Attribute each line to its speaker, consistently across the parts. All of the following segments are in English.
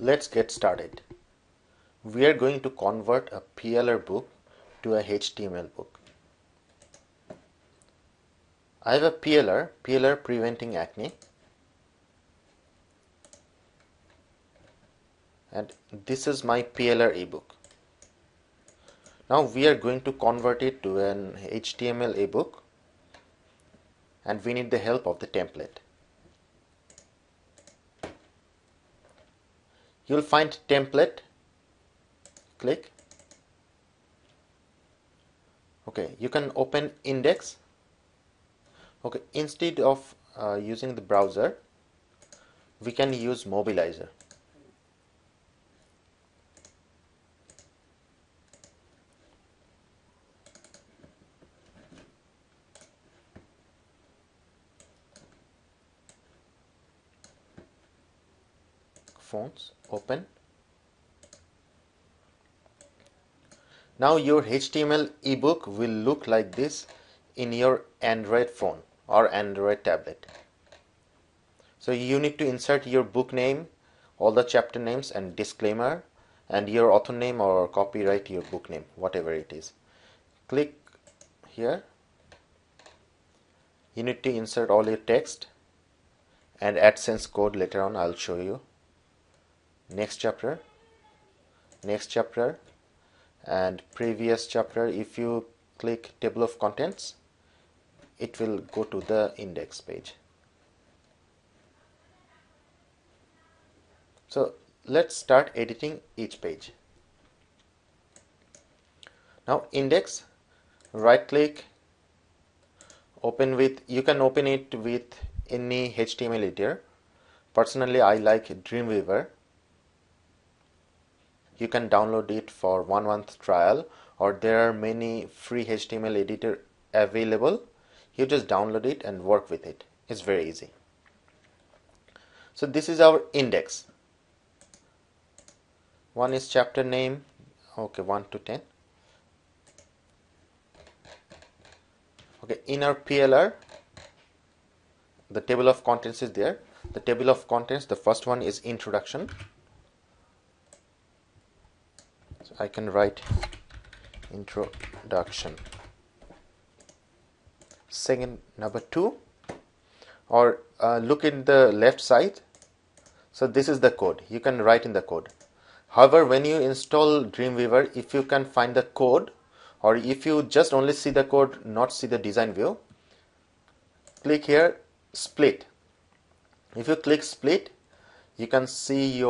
Speaker 1: Let's get started. We are going to convert a PLR book to a HTML book. I have a PLR preventing acne, and this is my PLR ebook. Now we are going to convert it to an HTML ebook, and we need the help of the template. You'll find template, click. Okay, you can open index. Okay, instead of using the browser, we can use mobilizer. Fonts, open. Now your HTML ebook will look like this in your Android phone or Android tablet. So you need to insert your book name, all the chapter names and disclaimer, and your author name or copyright your book name, whatever it is. Click here. You need to insert all your text and ادسنس code. Later on I'll show you. Next chapter, and previous chapter. If you click table of contents, it will go to the index page. So let's start editing each page. Now index, right click, open with, you can open it with any HTML editor. Personally I like Dreamweaver. You can download it for 1 month trial, or there are many free HTML editor available. You just download it and work with it. It's very easy. So this is our index. One is chapter name, okay, 1 to 10. Okay, in our PLR, the table of contents is there. The table of contents, the first one is introduction. So I can write introduction. Second, number 2, or look in the left side. So this is the code. You can write in the code. However, when you install Dreamweaver, if you can find the code, or if you just only see the code, not see the design view, click here, split. If you click split, you can see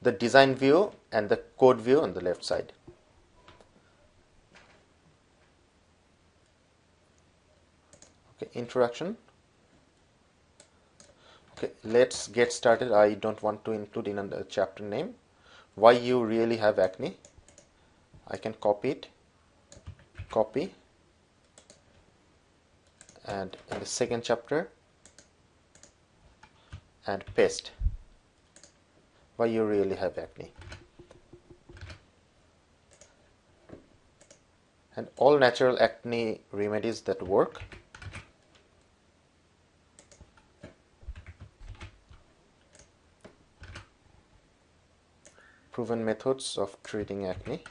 Speaker 1: the design view and the code view on the left side. Okay, introduction. Okay, let's get started. I don't want to include in the chapter name. Why you really have acne. I can copy it, copy, and in the second chapter, and paste. Why you really have acne. And all natural acne remedies that work. Proven methods of treating acne.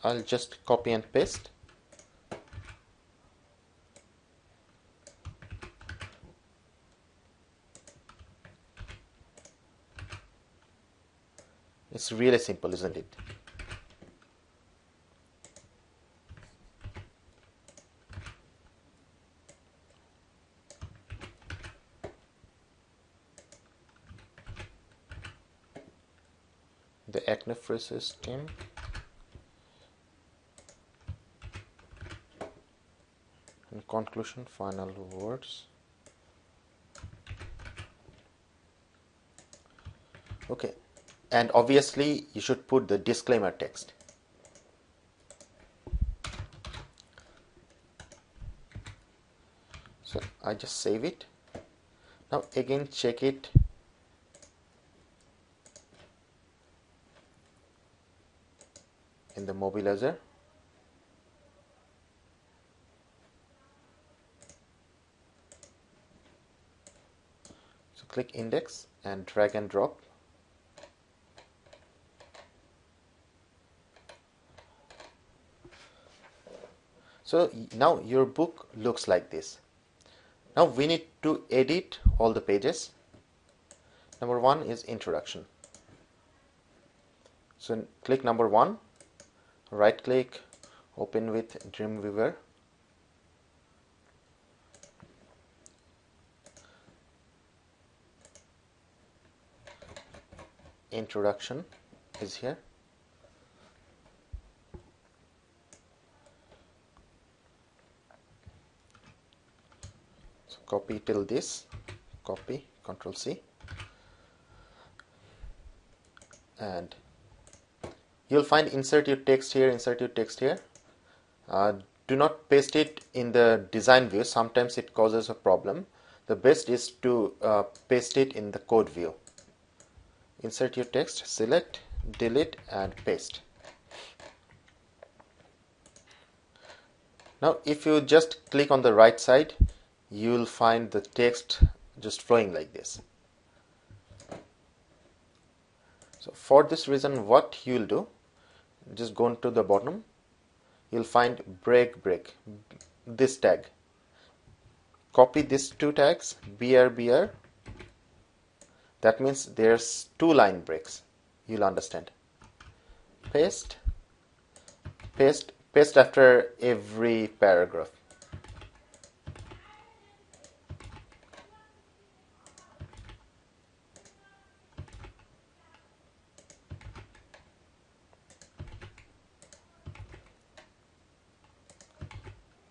Speaker 1: I'll just copy and paste. It's really simple, isn't it? The acne-free system. In conclusion, final words. Okay, and obviously you should put the disclaimer text. So I just save it. Now again check it. In the mobilizer. click index and drag and drop. So now your book looks like this. Now we need to edit all the pages. Number one is introduction. So click number one, right click, open with Dreamweaver. Introduction is here. So copy till this, copy, Ctrl C, and you'll find insert your text here, insert your text here. Do not paste it in the design view, sometimes it causes a problem. The best is to paste it in the code view. Insert your text, select, delete and paste. Now if you just click on the right side, you will find the text just flowing like this. So for this reason, what you will do, just go into the bottom, you'll find break, this tag. Copy these two tags, BR, that means there's 2 line breaks, you'll understand. Paste, paste after every paragraph.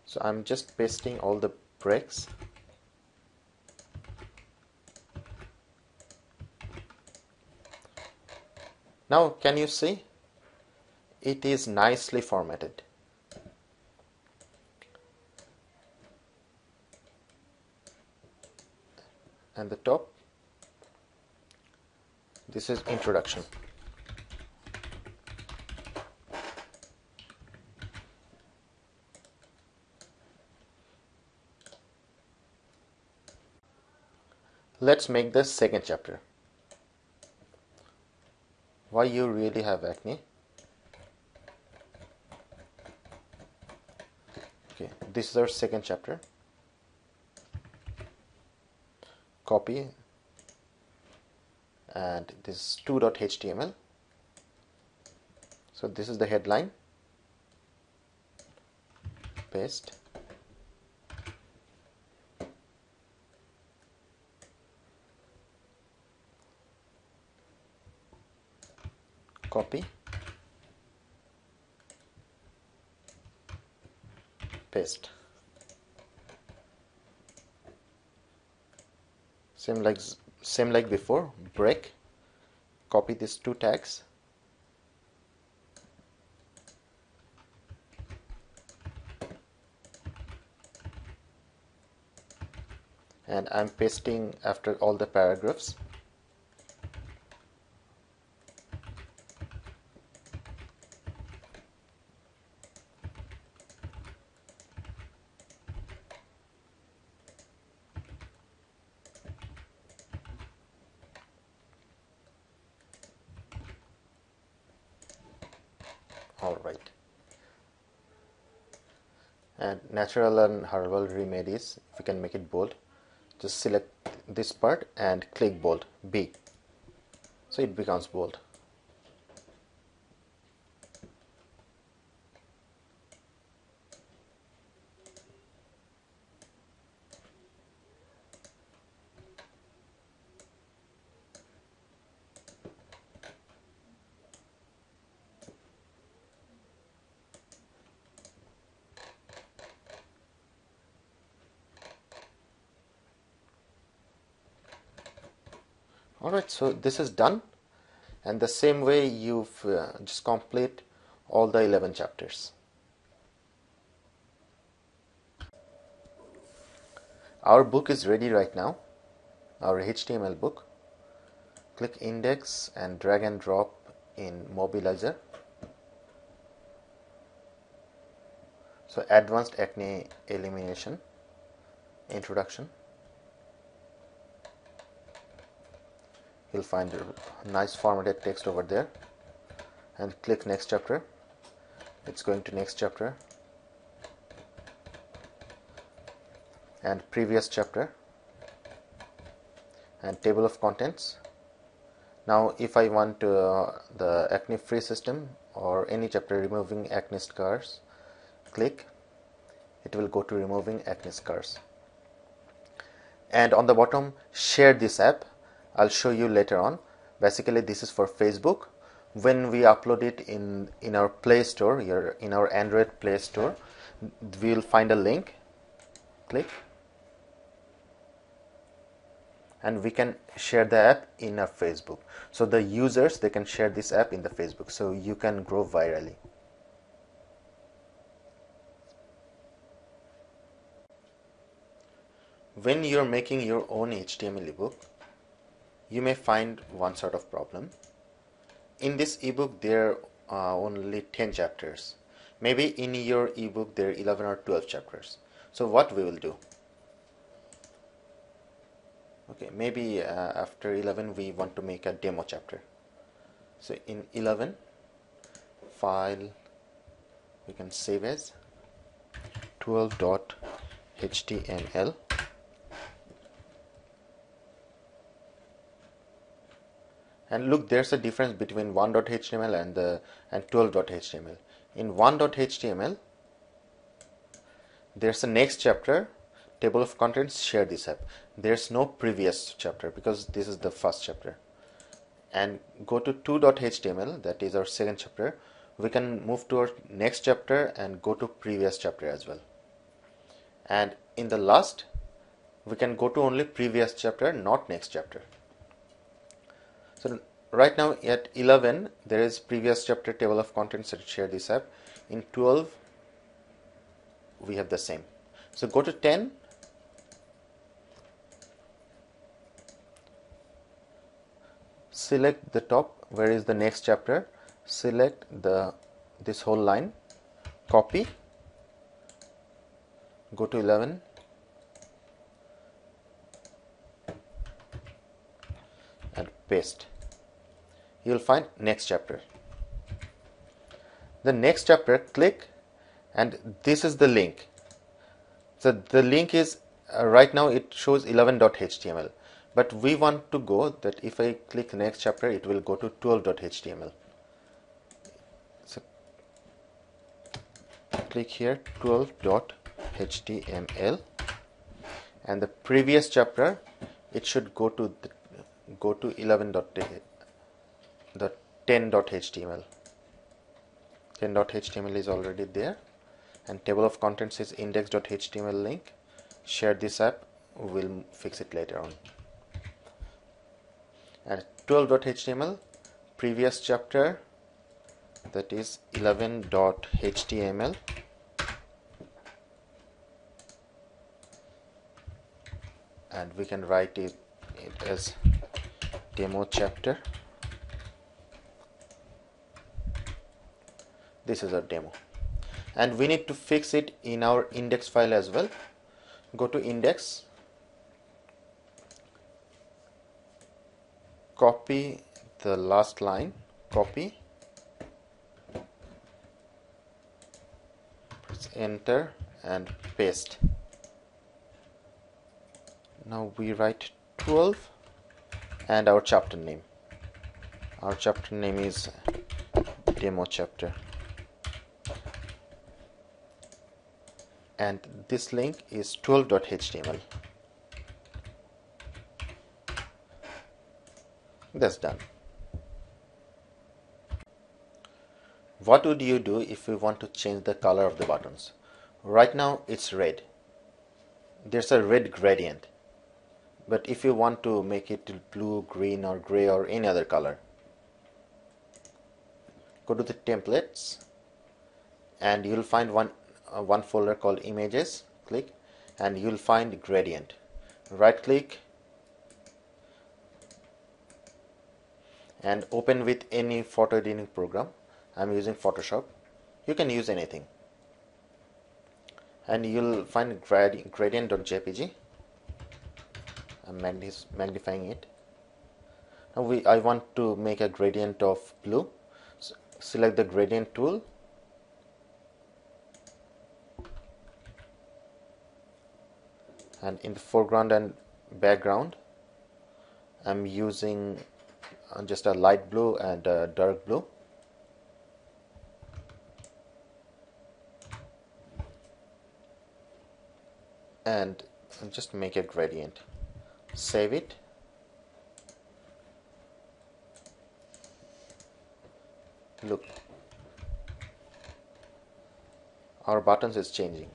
Speaker 1: So I'm just pasting all the breaks. Now can you see? It is nicely formatted. And the top, this is introduction. Let's make the second chapter. Why you really have acne? Okay, this is our second chapter. Copy, and this is 2.html. So this is the headline. Paste. Copy, paste. Same like before. Break, copy these 2 tags, and I'm pasting after all the paragraphs. Alright. And natural and herbal remedies, if you can make it bold, just select this part and click bold, B. So it becomes bold. Alright, so this is done, and the same way you've just complete all the 11 chapters. Our book is ready right now, our HTML book. Click index and drag and drop in Mobilizer. So advanced acne elimination, introduction. you'll find a nice formatted text over there, and click next chapter. It's going to next chapter and previous chapter and table of contents. Now if I want the acne free system or any chapter removing acne scars, click, it will go to removing acne scars. And on the bottom, share this app. I'll show you later on. Basically this is for Facebook. When we upload it in our Play Store, in our Android Play Store, we will find a link, click, and we can share the app in our Facebook. So the users, they can share this app in the Facebook, so you can grow virally. When you're making your own HTML ebook, you may find one sort of problem. In this ebook there are only 10 chapters. Maybe in your ebook there are 11 or 12 chapters. So what we will do? Okay, maybe after 11 we want to make a demo chapter. So in 11, file, we can save as 12.html. And look, there's a difference between 1.html and 12.html. In 1.html, there's a next chapter, table of contents, share this app. There's no previous chapter because this is the first chapter. And go to 2.html, that is our second chapter. We can move to our next chapter and go to previous chapter as well. And in the last, we can go to only previous chapter, not next chapter. So right now at 11 there is previous chapter, table of contents, and share this app. In 12 we have the same. So go to 10, select the top where is the next chapter, select this whole line, copy, go to 11, and paste. You will find next chapter. The next chapter, click, and this is the link. So the link is right now it shows 11.html, but we want to go that if I click next chapter it will go to 12.html. So click here 12.html, and the previous chapter it should go to 11.10.html. 10.html is already there, and table of contents is index.html link. Share this app, we'll fix it later on. And 12.html, previous chapter, that is 11.html, and we can write it as demo chapter. This is our demo, and we need to fix it in our index file as well. Go to index, copy the last line, copy, press enter and paste. Now we write 12 and our chapter name. Our chapter name is demo chapter, and this link is 12.html. That's done. What would you do if we want to change the color of the buttons? Right now it's red. There's a red gradient. But if you want to make it blue, green, or gray, or any other color, go to the templates, and you'll find one folder called images. Click, and you'll find gradient. Right click and open with any photo editing program. I'm using Photoshop. You can use anything, and you'll find gradient.jpg. I'm magnifying it. Now I want to make a gradient of blue. So select the gradient tool, and in the foreground and background I'm using just a light blue and a dark blue. And just make a gradient. Save it. Look, our buttons is changing.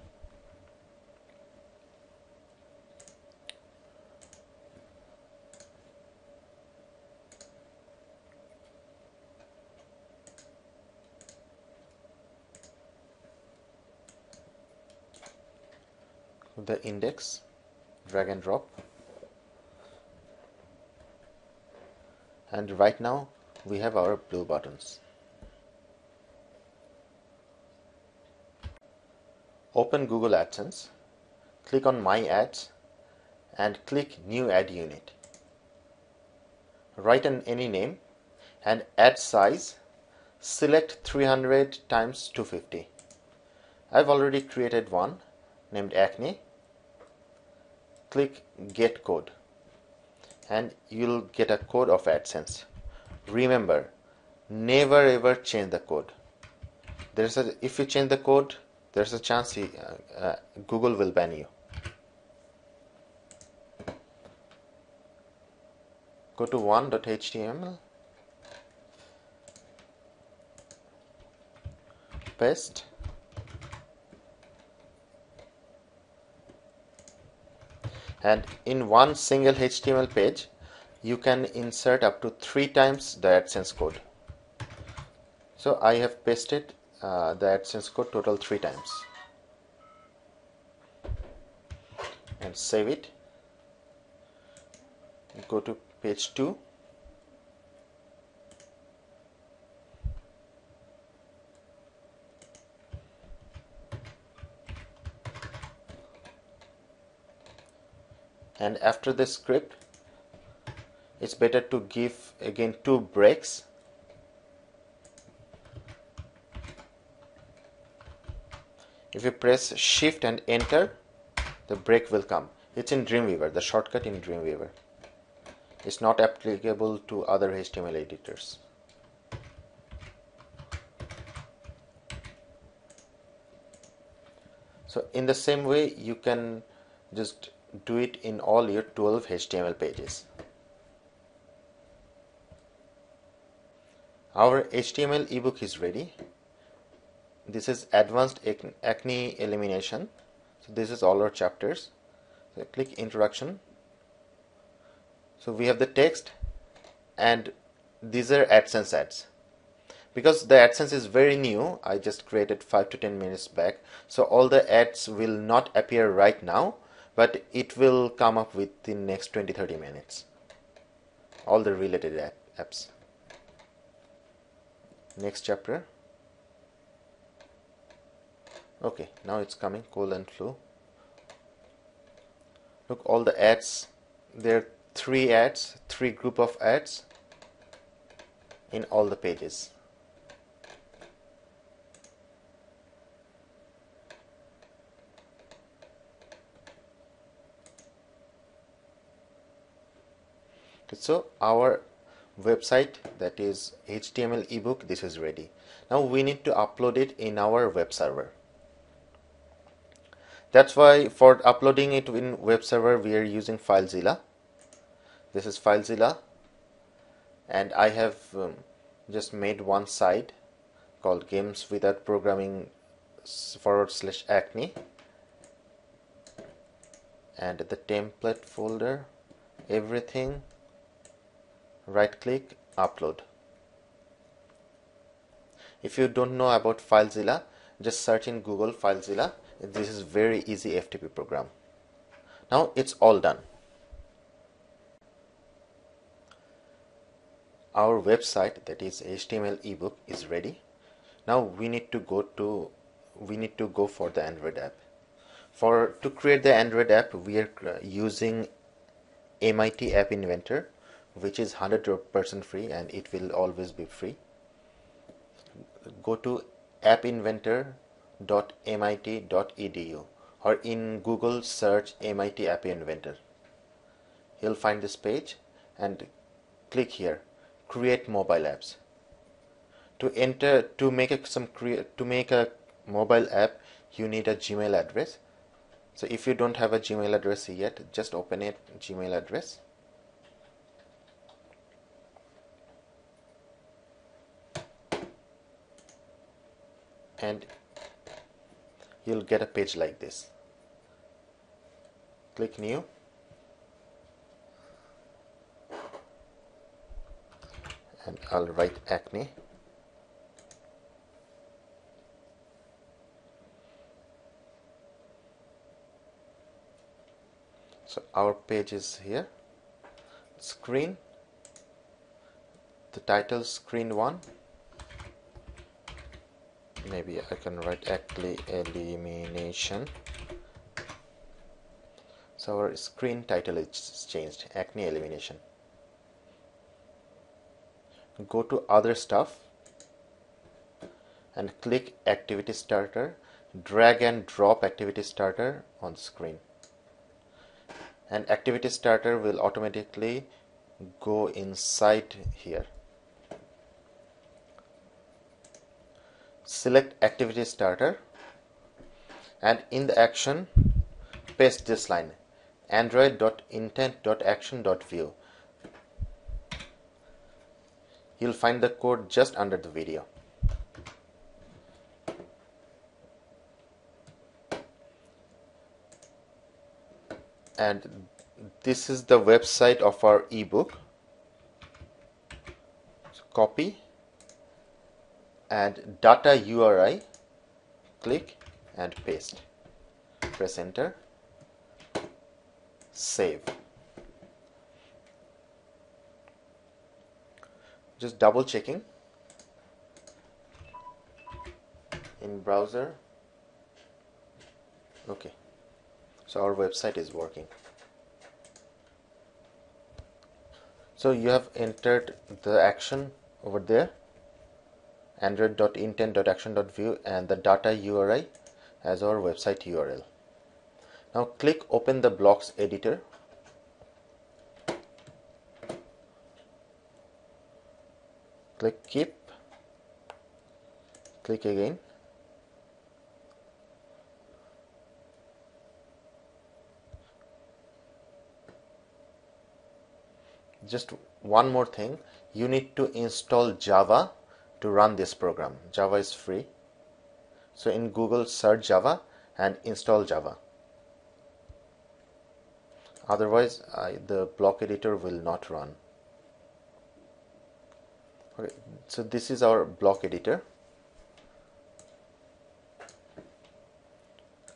Speaker 1: The index, drag and drop, and right now we have our blue buttons. Open Google AdSense, click on My Ads and click New Ad Unit. Write any name and ad size, select 300 times 250. I've already created one named Acne. Click Get Code and you'll get a code of AdSense. Remember, never ever change the code. If you change the code, there's a chance Google will ban you. Go to 1.html, paste, and in one single HTML page you can insert up to 3 times the AdSense code. So I have pasted the AdSense code total 3 times and save it. Go to page 2. And after the script, it's better to give again 2 breaks. If you press shift and enter, the break will come. It's in Dreamweaver, the shortcut in Dreamweaver. It's not applicable to other HTML editors. So in the same way, you can just do it in all your 12 HTML pages. Our HTML ebook is ready. This is Advanced Acne Elimination. So this is all our chapters. So click Introduction. So we have the text and these are AdSense ads. Because the AdSense is very new, I just created 5 to 10 minutes back. So all the ads will not appear right now, but it will come up within next 20-30 minutes. All the related apps. Next chapter. Okay, now it's coming, cold and flu. Look, all the ads, there are 3 ads, 3 group of ads in all the pages. So our website, that is HTML ebook, this is ready. Now we need to upload it in our web server. That's why for uploading it in web server we are using FileZilla. This is FileZilla, and I have just made one site called Games Without Programming /acne, and the template folder, everything. Right click, upload. If you don't know about FileZilla, just search in Google FileZilla. This is very easy FTP program. Now it's all done. Our website, that is HTML ebook, is ready. Now we need to go for the Android app. To create the Android app, we are using MIT App Inventor, which is 100% free, and it will always be free. Go to appinventor.mit.edu, or in Google search MIT App Inventor. You'll find this page and click here, create mobile apps. To make a mobile app, you need a Gmail address. So if you don't have a Gmail address yet, just open a Gmail address. And you'll get a page like this. Click new. And I'll write acne. So our page is here. Screen. The title screen 1. Maybe I can write acne elimination. So our screen title is changed, acne elimination. Go to other stuff and click activity starter. Drag and drop activity starter on screen, and activity starter will automatically go inside here. Select activity starter, and in the action paste this line, android.intent.action.view. You'll find the code just under the video. And this is the website of our ebook. So copy and data URI, click and paste. Press enter. Save. Just double checking in browser. Okay, so our website is working. So you have entered the action over there, android.intent.action.view, and the data URI as our website URL. Now click open the blocks editor. Click keep. Click again. Just one more thing, you need to install Java to run this program. Java is free. So in Google search Java and install Java. Otherwise the block editor will not run. Okay, so this is our block editor.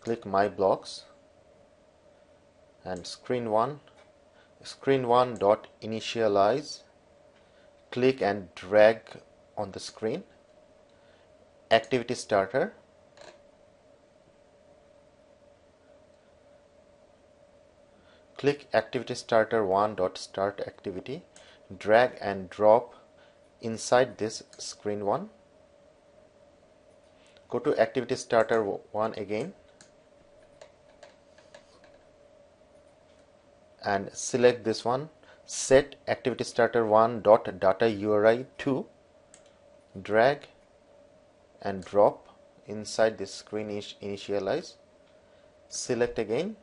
Speaker 1: Click my blocks and screen 1 dot initialize. Click and drag on the screen. Activity starter. Click activity starter 1 dot start activity. Drag and drop inside this screen 1. Go to activity starter 1 again and select this one. Set activity starter 1 dot data URI 2. Drag and drop inside this screen initialize. Select again,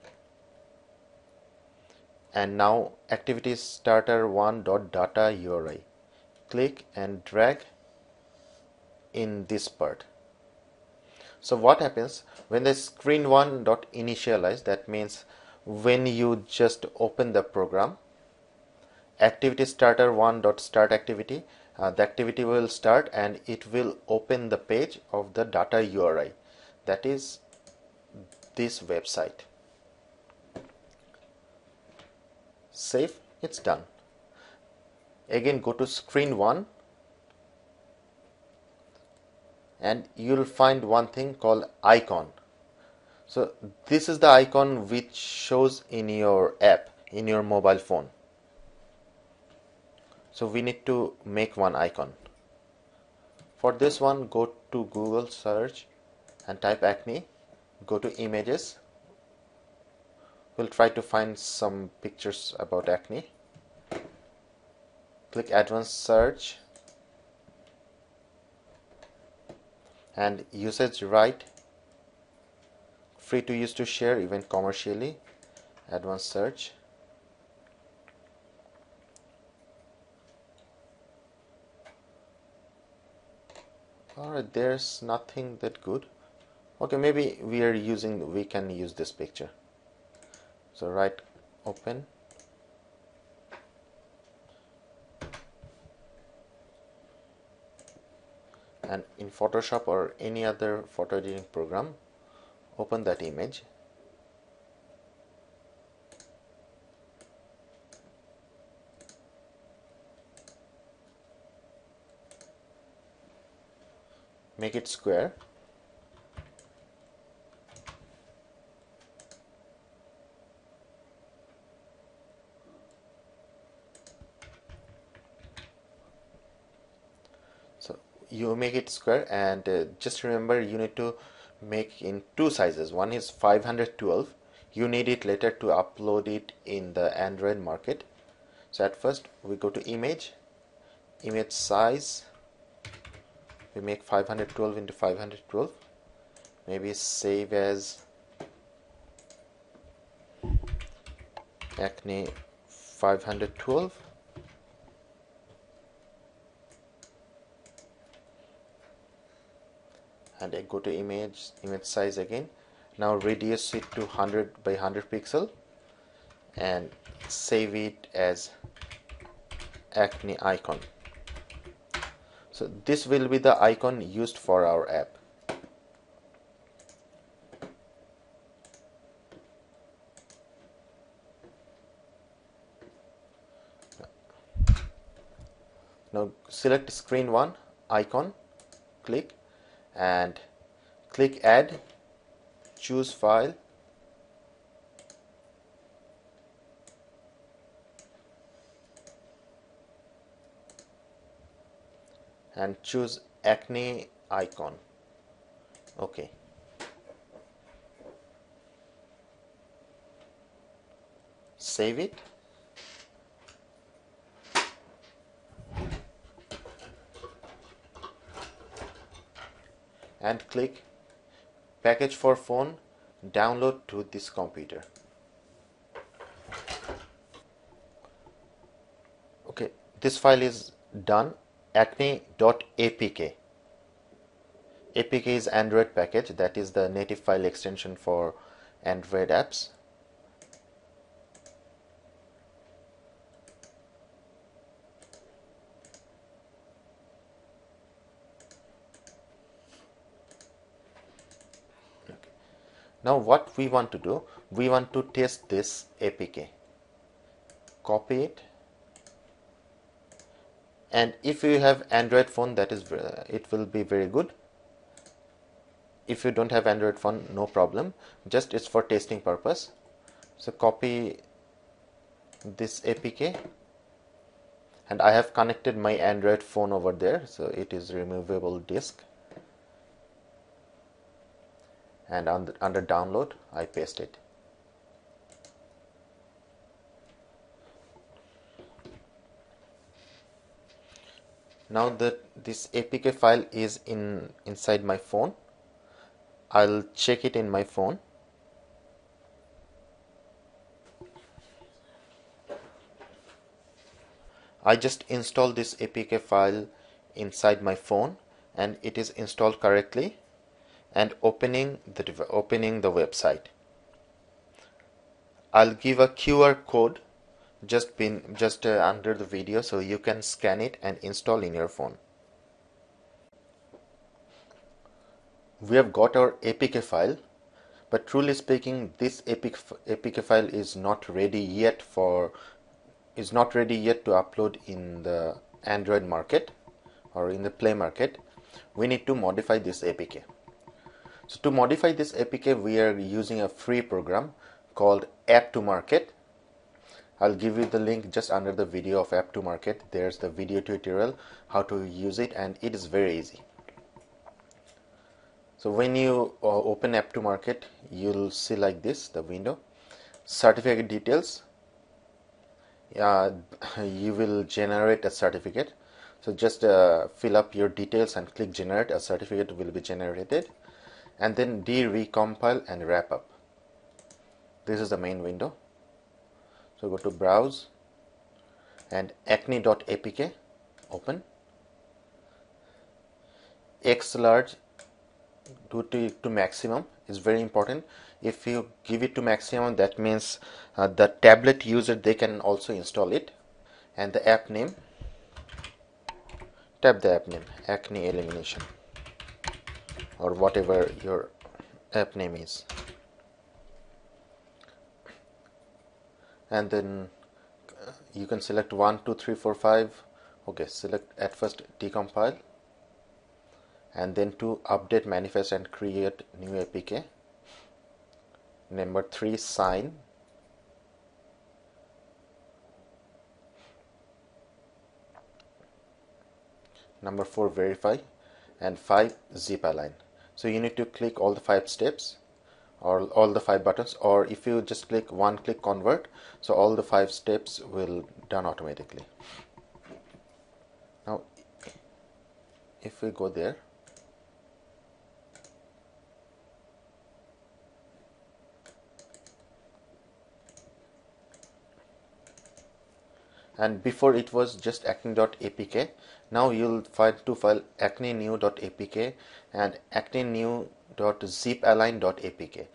Speaker 1: and now activity starter 1 dot data URI. Click and drag in this part. So what happens when the screen 1 dot initialize, that means when you just open the program, activity starter 1 dot start activity, the activity will start and it will open the page of the data URI, that is this website. Save. It's done. Again go to screen 1 and you'll find one thing called icon. So this is the icon which shows in your app, in your mobile phone. So we need to make one icon. For this one, go to Google search and type acne, go to images. We'll try to find some pictures about acne. Click advanced search and usage right, free to use to share even commercially, advanced search. Alright, there's nothing that good. Okay, maybe we can use this picture. So right, open. And in Photoshop or any other photo editing program, open that image. Make it square. So you make it square, and just remember you need to make in two sizes. One is 512. You need it later to upload it in the Android market. So at first we go to image size. We make 512 into 512. Maybe save as acne 512. And I go to image size again. Now reduce it to 100 by 100 pixel and save it as acne icon. So this will be the icon used for our app. Now select screen 1 icon, click and click add, choose file, and choose acne icon. Okay. Save it. And click package for phone, download to this computer. Okay, this file is done. acne.apk. APK is Android package, that is the native file extension for Android apps. Now what we want to do, we want to test this APK. Copy it, and if you have Android phone, that is it will be very good. If you don't have Android phone, no problem, just it's for testing purpose. So copy this APK, and I have connected my Android phone over there, so it is removable disk. And under download I paste it. Now that this APK file is inside my phone, I'll check it in my phone. I just installed this APK file inside my phone, and it is installed correctly. And opening the website, I'll give a QR code just under the video, so you can scan it and install in your phone. We have got our APK file, but truly speaking, this APK file is not ready yet to upload in the Android market or in the Play market. We need to modify this APK. So to modify this APK, we are using a free program called App to Market. I'll give you the link just under the video of app to market. There's the video tutorial how to use it, and it is very easy. So when you open app to market, you'll see like this the window. Certificate details. You will generate a certificate. So just fill up your details and click generate. A certificate will be generated, and then recompile and wrap up. This is the main window. So go to browse and acne.apk, open. X large to maximum is very important. If you give it to maximum, that means the tablet user, they can also install it. And the app name, tap the app name, acne elimination, or whatever your app name is. And then you can select 1, 2, 3, 4, 5. Okay, select at first decompile, and then to update manifest and create new APK. Number 3, sign. Number 4, verify. And 5, zip align. So you need to click all the 5 steps, or all the 5 buttons, or if you just click one click convert, so all the 5 steps will done automatically. Now if we go there, and before it was just acne.apk, now you'll find two files, acne-new.apk and acne-new.zipalign.apk.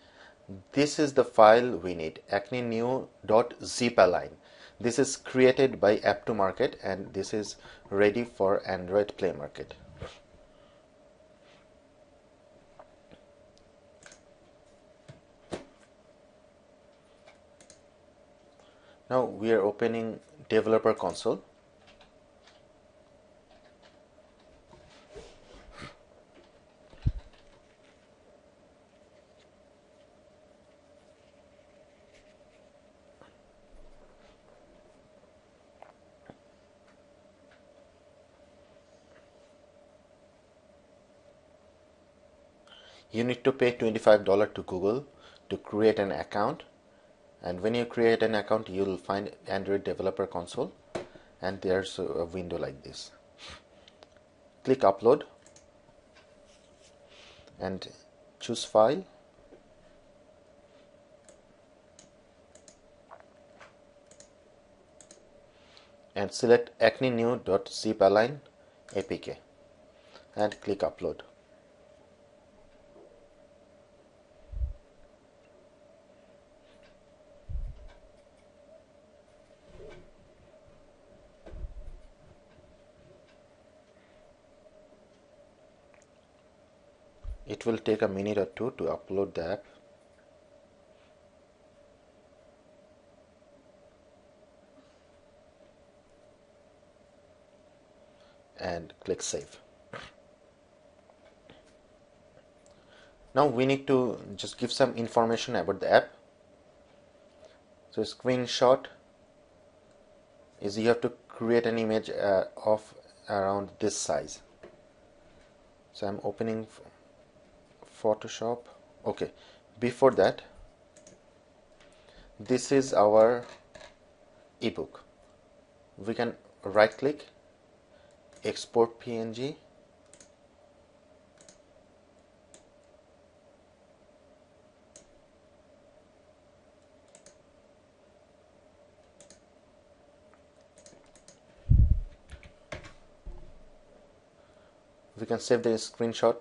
Speaker 1: This is the file we need, acne-new.zipalign. This is created by app to market, and this is ready for Android Play Market. Now we are opening developer console. You need to pay $25 to Google to create an account, and when you create an account, you'll find Android Developer Console, and there's a window like this. Click upload and choose file, and select acne-new.zipalign apk and click upload. It will take a minute or two to upload the app. And click save. Now we need to just give some information about the app. So screenshot is you have to create an image of around this size. So I'm opening Photoshop. Okay, before that, this is our ebook. We can right click, export PNG, we can save the screenshot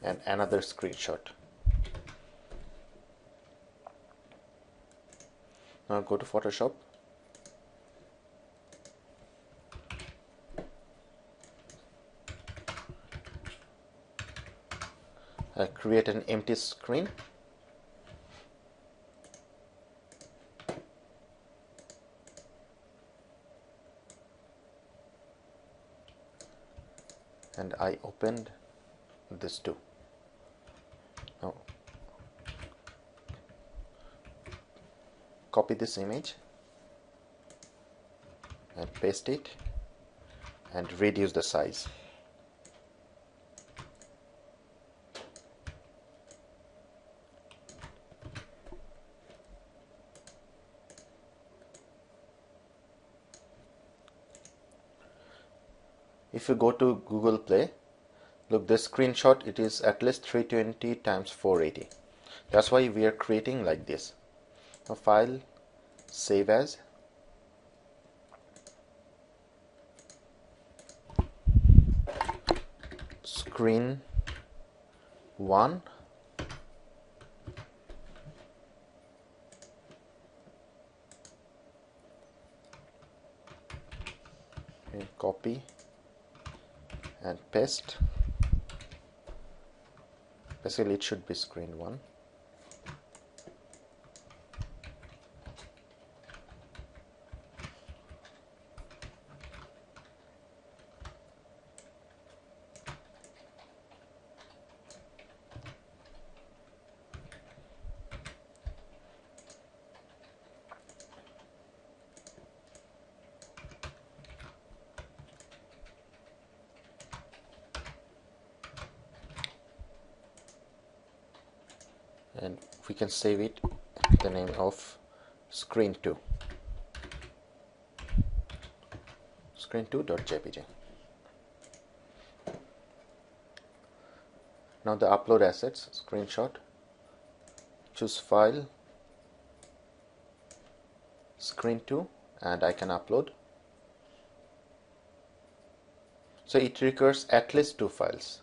Speaker 1: and another screenshot. Now go to Photoshop, create an empty screen, and I opened this too. Now copy this image and paste it and reduce the size. If you go to Google Play, look, this screenshot, it is at least 320 times 480. That's why we are creating like this. A file, save as, screen 1, and copy and paste. Basically it should be screen 1. And we can save it the name of screen 2, screen2.jpg. Now the upload assets, screenshot, choose file, screen 2, and I can upload. So it requires at least 2 files.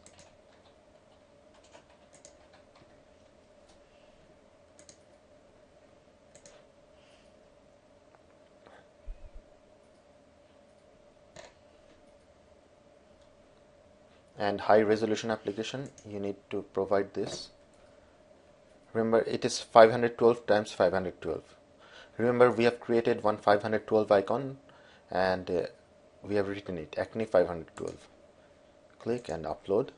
Speaker 1: And high resolution application, you need to provide this. Remember, it is 512 times 512. Remember, we have created one 512 icon and we have written it Acne 512. Click and upload.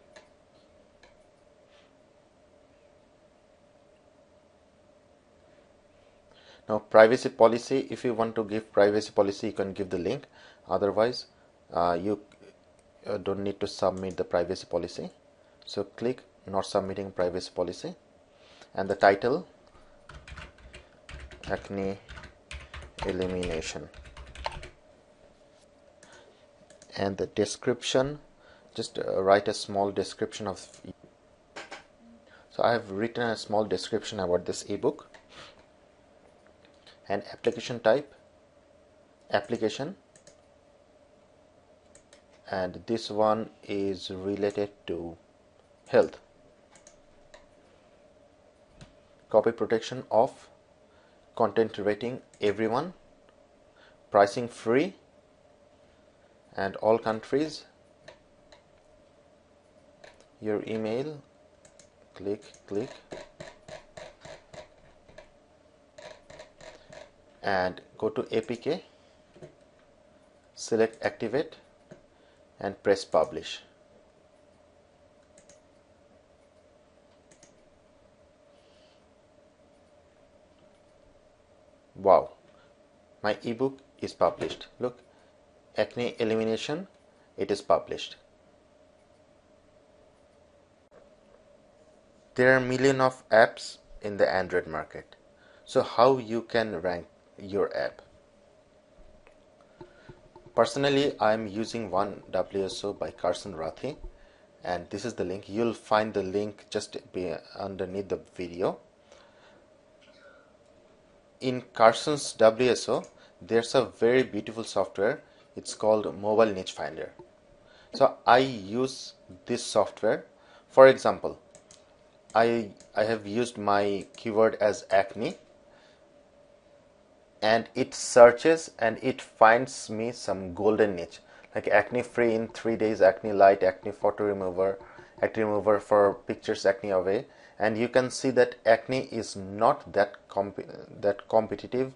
Speaker 1: Now privacy policy, if you want to give privacy policy, you can give the link. Otherwise you don't need to submit the privacy policy. So click not submitting privacy policy, and the title acne elimination, and the description, just write a small description of. So I have written a small description about this ebook. And application type, application, and this one is related to health. Copy protection off, content rating everyone, pricing free, and all countries. Your email, click, and go to APK, select activate and press publish. Wow, my ebook is published. Look, acne elimination, it is published. There are millions of apps in the Android market. So how you can rank your app? Personally, I am using one WSO by Carson Rathi, and this is the link. You'll find the link just underneath the video. In Carson's WSO, there's a very beautiful software. It's called Mobile Niche Finder. So I use this software. For example, I have used my keyword as acne, and it searches and it finds me some golden niche like acne free in 3 days, acne light, acne photo remover, acne remover for pictures acne away. And you can see that acne is not that competitive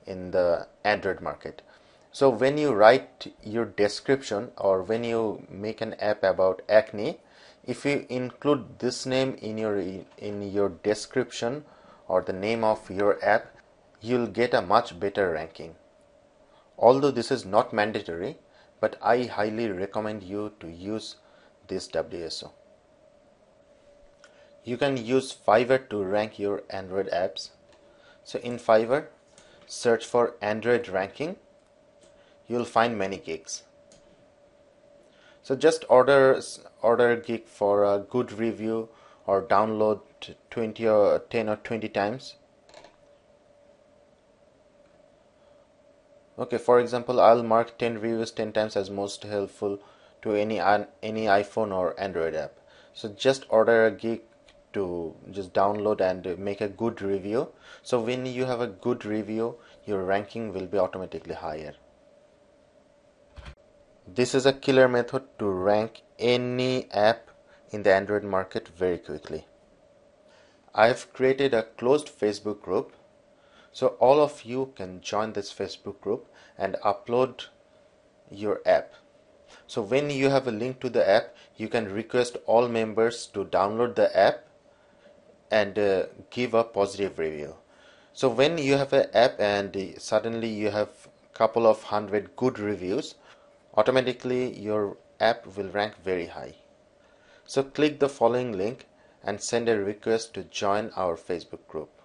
Speaker 1: in the Android market. So when you write your description or when you make an app about acne, if you include this name in your description or the name of your app, you'll get a much better ranking. Although this is not mandatory, but I highly recommend you to use this WSO. You can use Fiverr to rank your Android apps. So in Fiverr, search for Android ranking. You'll find many gigs. So just order a gig for a good review or download 10 or 20 times. Okay, for example, I'll mark 10 reviews 10 times as most helpful to any iPhone or Android app. So just order a gig to just download and make a good review. So when you have a good review, your ranking will be automatically higher. This is a killer method to rank any app in the Android market very quickly. I have created a closed Facebook group, so all of you can join this Facebook group and upload your app. So when you have a link to the app, you can request all members to download the app and give a positive review. So when you have an app and suddenly you have a couple of hundred good reviews, automatically your app will rank very high. So click the following link and send a request to join our Facebook group.